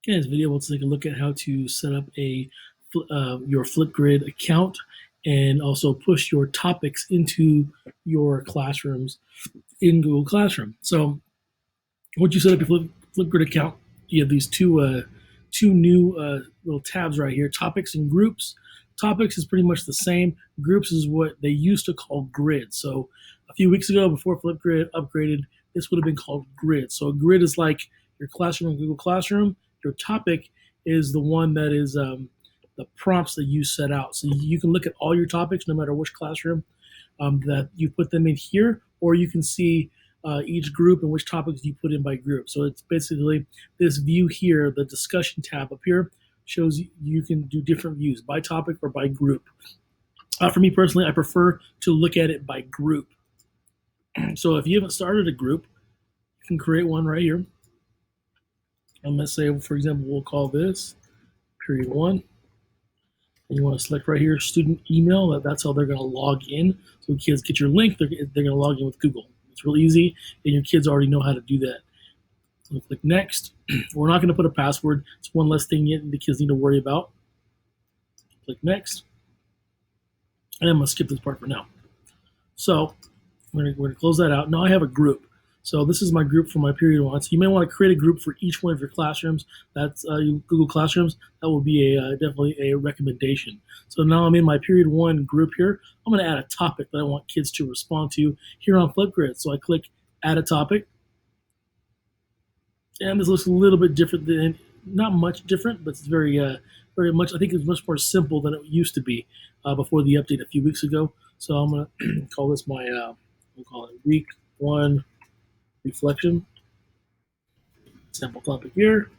In this video, we'll take a look at how to set up your Flipgrid account and also push your topics into your classrooms in Google Classroom. So once you set up your Flipgrid account, you have these two new little tabs right here: topics and groups. Topics is pretty much the same. Groups is what they used to call grid. So a few weeks ago, before Flipgrid upgraded, this would have been called grid. So a grid is like your classroom in Google Classroom. Your topic is the one that is the prompts that you set out. So you can look at all your topics, no matter which classroom that you put them in here, or you can see each group and which topics you put in by group. So it's basically this view here, the discussion tab up here, shows you can do different views by topic or by group. For me personally, I prefer to look at it by group. So if you haven't started a group, you can create one right here. I'm going to say, for example, we'll call this period 1. And you want to select right here student email. That's how they're going to log in. So kids get your link, they're going to log in with Google. It's real easy, and your kids already know how to do that. So click next. We're not going to put a password. It's one less thing the kids need to worry about. Click next. And I'm going to skip this part for now. So we're going to close that out. Now I have a group. So this is my group for my period 1. So you may want to create a group for each one of your classrooms. That's Google Classrooms. That will be definitely a recommendation. So now I'm in my period 1 group here. I'm going to add a topic that I want kids to respond to here on Flipgrid. So I click Add a Topic. And this looks a little bit different than, not much different, but it's very much, I think it's much more simple than it used to be before the update a few weeks ago. So I'm going to call this my, we'll call it week 1 reflection. Sample topic here.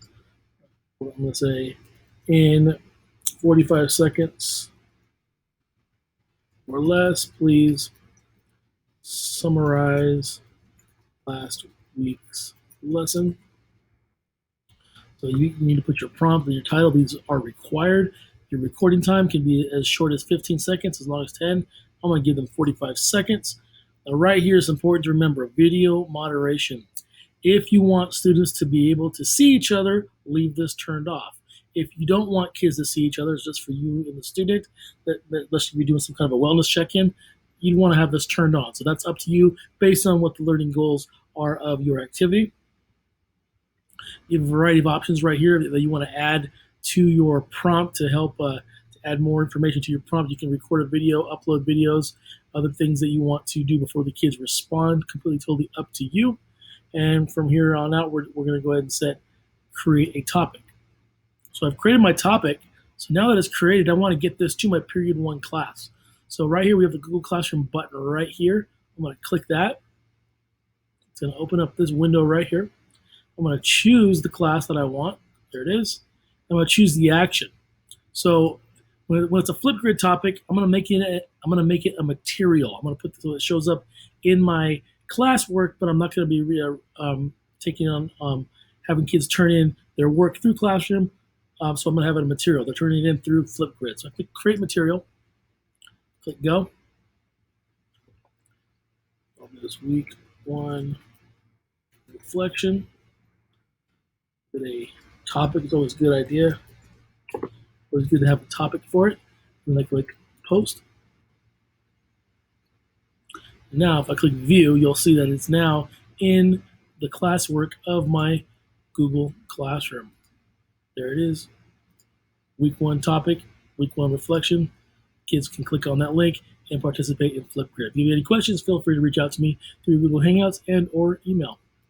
I'm going to say in 45 seconds or less, please summarize last week's lesson. So you need to put your prompt and your title. These are required. Your recording time can be as short as 15 seconds, as long as 10. I'm going to give them 45 seconds. Now, right here, it's important to remember video moderation. If you want students to be able to see each other, leave this turned off. If you don't want kids to see each other, it's just for you and the student, let's be doing some kind of a wellness check-in, you'd want to have this turned on. So that's up to you based on what the learning goals are of your activity. You have a variety of options right here that you want to add to your prompt to help to add more information to your prompt. You can record a video, upload videos, other things that you want to do before the kids respond, completely totally up to you. And from here on out, we're going to go ahead and create a topic. So I've created my topic. So now that it's created, I want to get this to my period 1 class. So right here, we have the Google Classroom button right here. I'm going to click that. It's going to open up this window right here. I'm going to choose the class that I want. There it is. I'm going to choose the action. So when it's a Flipgrid topic, I'm going to make it a material. I'm going to put this so it shows up in my classwork, but I'm not going to be taking on having kids turn in their work through Classroom. So I'm going to have it a material. They're turning it in through Flipgrid. So I click Create Material. Click Go. This week 1 reflection. With a topic is always a good idea. Always good to have a topic for it. And I click Post. Now, if I click View, you'll see that it's now in the classwork of my Google Classroom. There it is. Week 1 topic, week 1 reflection. Kids can click on that link and participate in Flipgrid. If you have any questions, feel free to reach out to me through Google Hangouts and/or email.